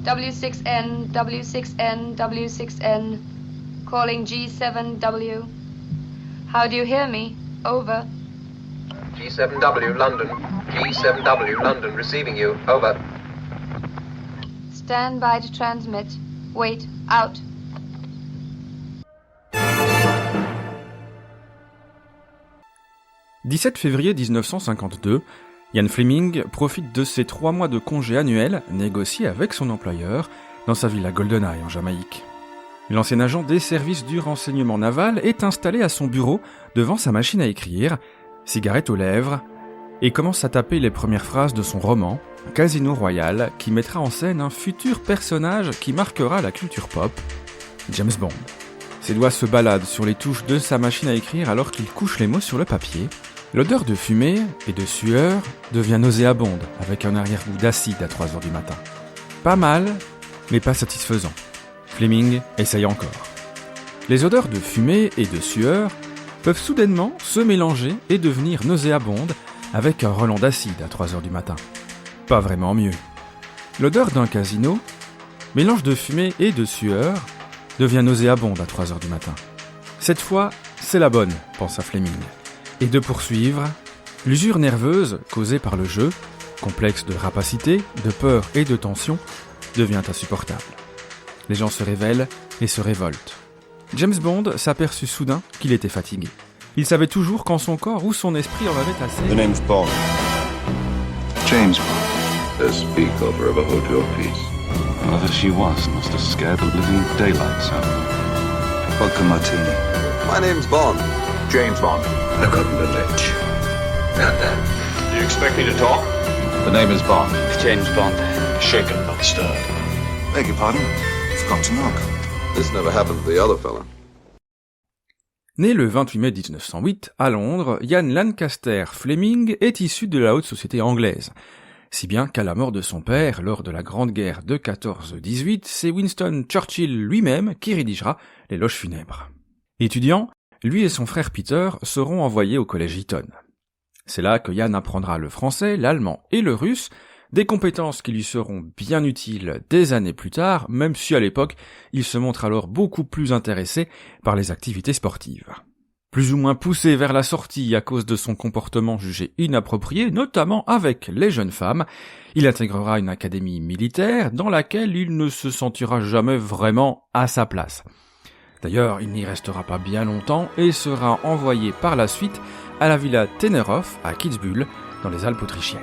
W6N, W6N, W6N. Calling G7W. How do you hear me? Over. G7W, London. G7W, London, receiving you. Over. Stand by to transmit. Wait, out. « 17 février 1952, Ian Fleming profite de ses 3 mois de congé annuel négociés avec son employeur dans sa villa GoldenEye en Jamaïque. L'ancien agent des services du renseignement naval est installé à son bureau devant sa machine à écrire, cigarette aux lèvres, et commence à taper les premières phrases de son roman, Casino Royale, qui mettra en scène un futur personnage qui marquera la culture pop, James Bond. Ses doigts se baladent sur les touches de sa machine à écrire alors qu'il couche les mots sur le papier. L'odeur de fumée et de sueur devient nauséabonde avec un arrière-goût d'acide à 3h du matin. Pas mal, mais pas satisfaisant. Fleming essaye encore. Les odeurs de fumée et de sueur peuvent soudainement se mélanger et devenir nauséabondes avec un relent d'acide à 3h du matin. Pas vraiment mieux. L'odeur d'un casino, mélange de fumée et de sueur, devient nauséabonde à 3h du matin. Cette fois, c'est la bonne, pensa Fleming. Et de poursuivre, l'usure nerveuse causée par le jeu, complexe de rapacité, de peur et de tension, devient insupportable. Les gens se révèlent et se révoltent. James Bond s'aperçut soudain qu'il était fatigué. Il savait toujours quand son corps ou son esprit en avait assez. The name's Bond. James Bond. The speakeover of a hotel piece. Whoever she was must have scared the living daylights out of me. Vodka martini. My name's Bond. James Bond. I've gotten the ledge. Do you expect me to talk? The name is Bond. James Bond. Shaken, not stirred. Beg your pardon? Forgot to knock. This never happened to the other fella. Né le 28 mai 1908 à Londres, Ian Lancaster Fleming est issu de la haute société anglaise. Si bien qu'à la mort de son père, lors de la Grande Guerre de 14-18, c'est Winston Churchill lui-même qui rédigera l'éloge funèbre. Étudiant, lui et son frère Peter seront envoyés au collège Eton. C'est là que Ian apprendra le français, l'allemand et le russe, des compétences qui lui seront bien utiles des années plus tard, même si à l'époque, il se montre alors beaucoup plus intéressé par les activités sportives. Plus ou moins poussé vers la sortie à cause de son comportement jugé inapproprié, notamment avec les jeunes femmes, il intégrera une académie militaire dans laquelle il ne se sentira jamais vraiment à sa place. D'ailleurs, il n'y restera pas bien longtemps et sera envoyé par la suite à la villa Tenerhof à Kitzbühel, dans les Alpes autrichiennes.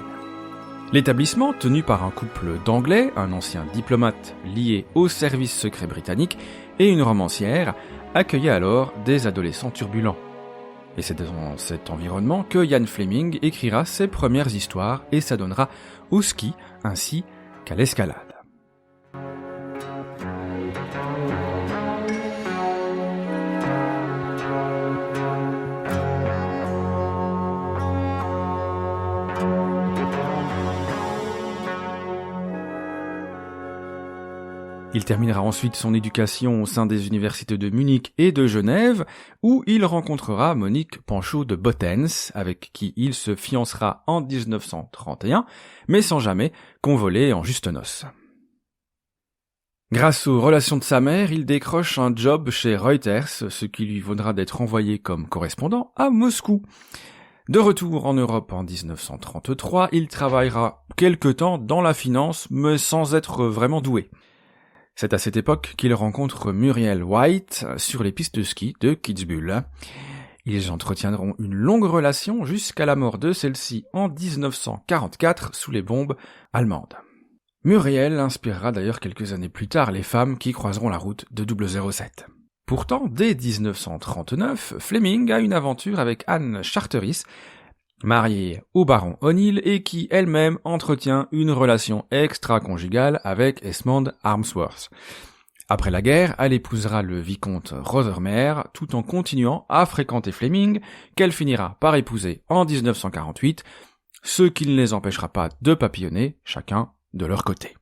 L'établissement, tenu par un couple d'Anglais, un ancien diplomate lié au service secret britannique et une romancière, accueillait alors des adolescents turbulents. Et c'est dans cet environnement que Ian Fleming écrira ses premières histoires et s'adonnera au ski ainsi qu'à l'escalade. Il terminera ensuite son éducation au sein des universités de Munich et de Genève, où il rencontrera Monique Panchaud de Bottens, avec qui il se fiancera en 1931, mais sans jamais convoler en juste noces. Grâce aux relations de sa mère, il décroche un job chez Reuters, ce qui lui vaudra d'être envoyé comme correspondant à Moscou. De retour en Europe en 1933, il travaillera quelque temps dans la finance, mais sans être vraiment doué. C'est à cette époque qu'il rencontre Muriel White sur les pistes de ski de Kitzbühel. Ils entretiendront une longue relation jusqu'à la mort de celle-ci en 1944 sous les bombes allemandes. Muriel inspirera d'ailleurs quelques années plus tard les femmes qui croiseront la route de 007. Pourtant, dès 1939, Fleming a une aventure avec Anne Charteris, mariée au baron O'Neill et qui elle-même entretient une relation extra-conjugale avec Esmond Harmsworth. Après la guerre, elle épousera le vicomte Rothermere tout en continuant à fréquenter Fleming, qu'elle finira par épouser en 1948, ce qui ne les empêchera pas de papillonner, chacun de leur côté.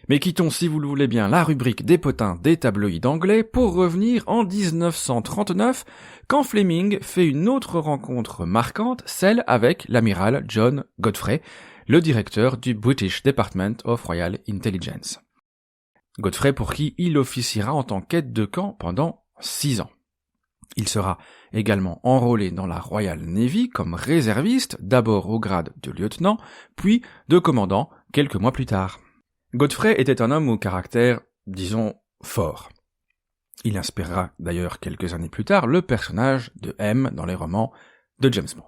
Mais quittons, si vous le voulez bien, la rubrique des potins des tabloïds anglais pour revenir en 1939, quand Fleming fait une autre rencontre marquante, celle avec l'amiral John Godfrey, le directeur du British Department of Royal Intelligence. Godfrey pour qui il officiera en tant qu'aide de camp pendant 6 ans. Il sera également enrôlé dans la Royal Navy comme réserviste, d'abord au grade de lieutenant, puis de commandant quelques mois plus tard. Godfrey était un homme au caractère, disons, fort. Il inspirera d'ailleurs quelques années plus tard le personnage de M dans les romans de James Bond.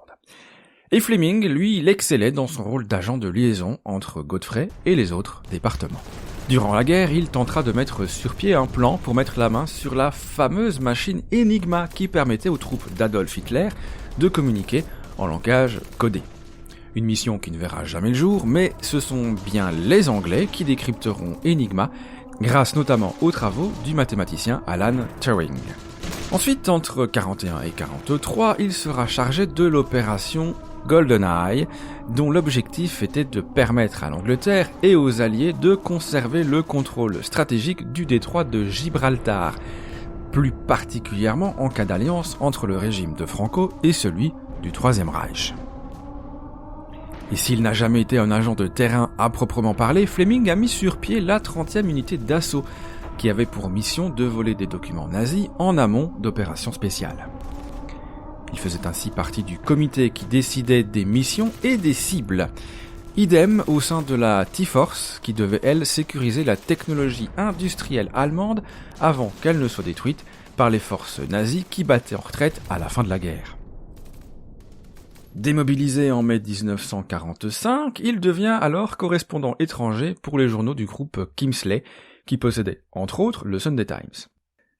Et Fleming, lui, il excellait dans son rôle d'agent de liaison entre Godfrey et les autres départements. Durant la guerre, il tentera de mettre sur pied un plan pour mettre la main sur la fameuse machine Enigma qui permettait aux troupes d'Adolf Hitler de communiquer en langage codé. Une mission qui ne verra jamais le jour, mais ce sont bien les Anglais qui décrypteront Enigma, grâce notamment aux travaux du mathématicien Alan Turing. Ensuite, entre 41 et 43, il sera chargé de l'opération GoldenEye, dont l'objectif était de permettre à l'Angleterre et aux Alliés de conserver le contrôle stratégique du détroit de Gibraltar, plus particulièrement en cas d'alliance entre le régime de Franco et celui du Troisième Reich. Et s'il n'a jamais été un agent de terrain à proprement parler, Fleming a mis sur pied la 30e unité d'assaut, qui avait pour mission de voler des documents nazis en amont d'opérations spéciales. Il faisait ainsi partie du comité qui décidait des missions et des cibles. Idem au sein de la T-Force, qui devait, elle, sécuriser la technologie industrielle allemande avant qu'elle ne soit détruite par les forces nazies qui battaient en retraite à la fin de la guerre. Démobilisé en mai 1945, il devient alors correspondant étranger pour les journaux du groupe Kingsley, qui possédait, entre autres, le Sunday Times.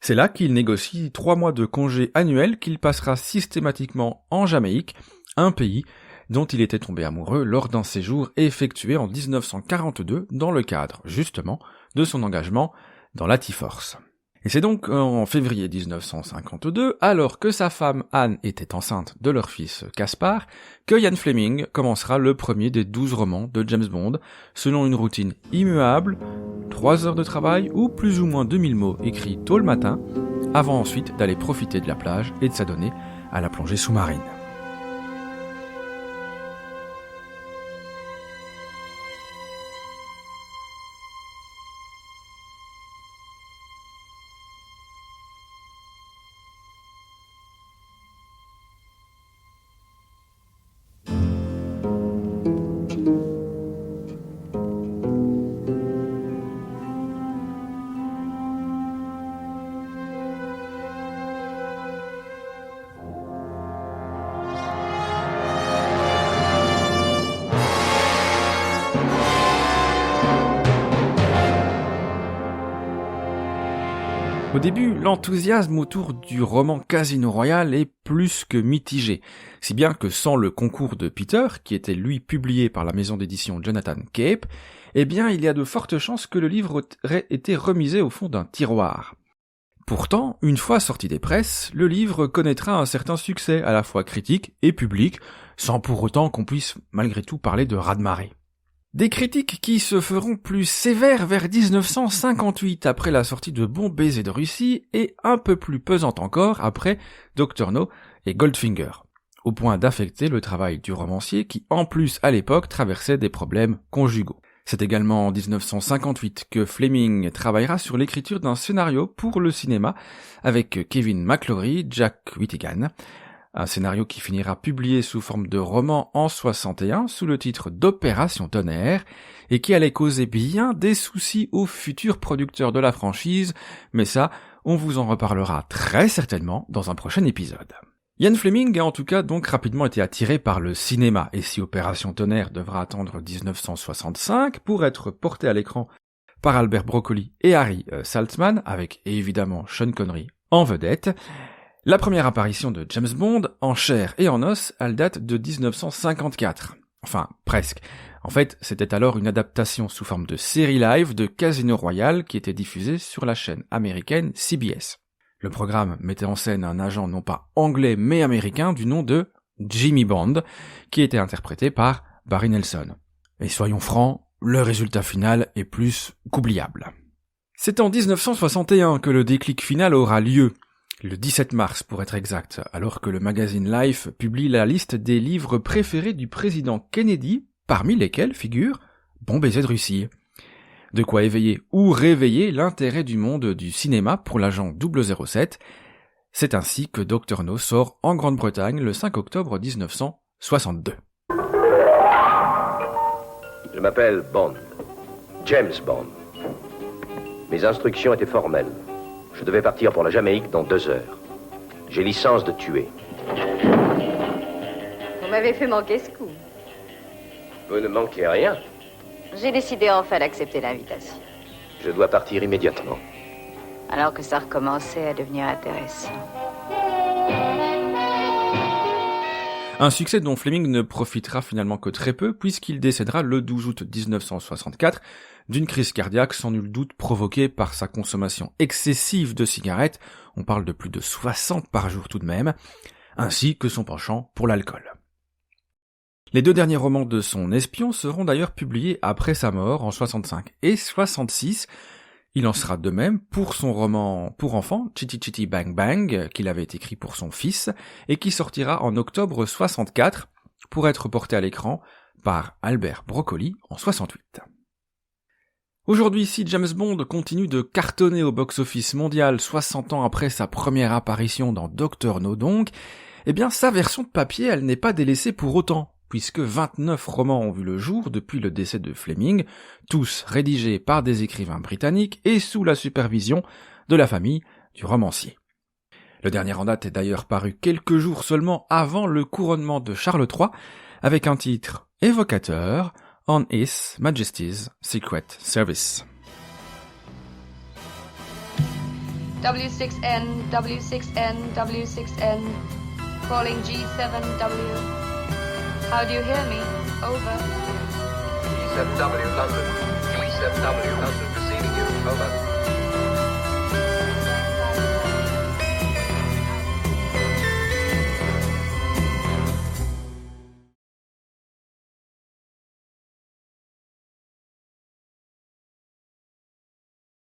C'est là qu'il négocie 3 mois de congé annuel qu'il passera systématiquement en Jamaïque, un pays dont il était tombé amoureux lors d'un séjour effectué en 1942 dans le cadre, justement, de son engagement dans la T-Force. Et c'est donc en février 1952, alors que sa femme Anne était enceinte de leur fils Caspar, que Ian Fleming commencera le premier des 12 romans de James Bond, selon une routine immuable, 3 heures de travail ou plus ou moins 2000 mots écrits tôt le matin, avant ensuite d'aller profiter de la plage et de s'adonner à la plongée sous-marine. Au début, l'enthousiasme autour du roman Casino Royale est plus que mitigé, si bien que sans le concours de Peter, qui était lui publié par la maison d'édition Jonathan Cape, eh bien il y a de fortes chances que le livre aurait été remisé au fond d'un tiroir. Pourtant, une fois sorti des presses, le livre connaîtra un certain succès à la fois critique et public, sans pour autant qu'on puisse malgré tout parler de raz-de-marée. Des critiques qui se feront plus sévères vers 1958 après la sortie de Bon baiser de Russie et un peu plus pesantes encore après Dr No et Goldfinger, au point d'affecter le travail du romancier qui en plus à l'époque traversait des problèmes conjugaux. C'est également en 1958 que Fleming travaillera sur l'écriture d'un scénario pour le cinéma avec Kevin McClory, Jack Whittingham, un scénario qui finira publié sous forme de roman en 61 sous le titre d'Opération Tonnerre et qui allait causer bien des soucis aux futurs producteurs de la franchise, mais ça, on vous en reparlera très certainement dans un prochain épisode. Ian Fleming a en tout cas donc rapidement été attiré par le cinéma, et si Opération Tonnerre devra attendre 1965 pour être porté à l'écran par Albert Broccoli et Harry Saltzman, avec évidemment Sean Connery en vedette, la première apparition de James Bond, en chair et en os, elle date de 1954. Enfin, presque. En fait, c'était alors une adaptation sous forme de série live de Casino Royale qui était diffusée sur la chaîne américaine CBS. Le programme mettait en scène un agent non pas anglais mais américain du nom de Jimmy Bond, qui était interprété par Barry Nelson. Et soyons francs, le résultat final est plus qu'oubliable. C'est en 1961 que le déclic final aura lieu. Le 17 mars pour être exact, alors que le magazine Life publie la liste des livres préférés du président Kennedy, parmi lesquels figure Bon baiser de Russie. De quoi éveiller ou réveiller l'intérêt du monde du cinéma pour l'agent 007. C'est ainsi que Dr No sort en Grande-Bretagne le 5 octobre 1962. Je m'appelle Bond. James Bond. Mes instructions étaient formelles. Je devais partir pour la Jamaïque dans 2 heures. J'ai licence de tuer. Vous m'avez fait manquer ce coup. Vous ne manquez rien. J'ai décidé enfin d'accepter l'invitation. Je dois partir immédiatement. Alors que ça recommençait à devenir intéressant. Un succès dont Fleming ne profitera finalement que très peu puisqu'il décédera le 12 août 1964 d'une crise cardiaque sans nul doute provoquée par sa consommation excessive de cigarettes, on parle de plus de 60 par jour tout de même, ainsi que son penchant pour l'alcool. Les 2 derniers romans de son espion seront d'ailleurs publiés après sa mort en 65 et 66. Il en sera de même pour son roman pour enfants, Chitty Chitty Bang Bang, qu'il avait écrit pour son fils, et qui sortira en octobre 64, pour être porté à l'écran par Albert Broccoli en 68. Aujourd'hui, si James Bond continue de cartonner au box-office mondial 60 ans après sa première apparition dans Dr No donc, eh bien sa version de papier, elle n'est pas délaissée pour autant, puisque 29 romans ont vu le jour depuis le décès de Fleming, tous rédigés par des écrivains britanniques et sous la supervision de la famille du romancier. Le dernier en date est d'ailleurs paru quelques jours seulement avant le couronnement de Charles III, avec un titre évocateur, On His Majesty's Secret Service. W6N, W6N, W6N, calling G7W. How do you hear me? Over. G7W London. G7W London receiving you. Over.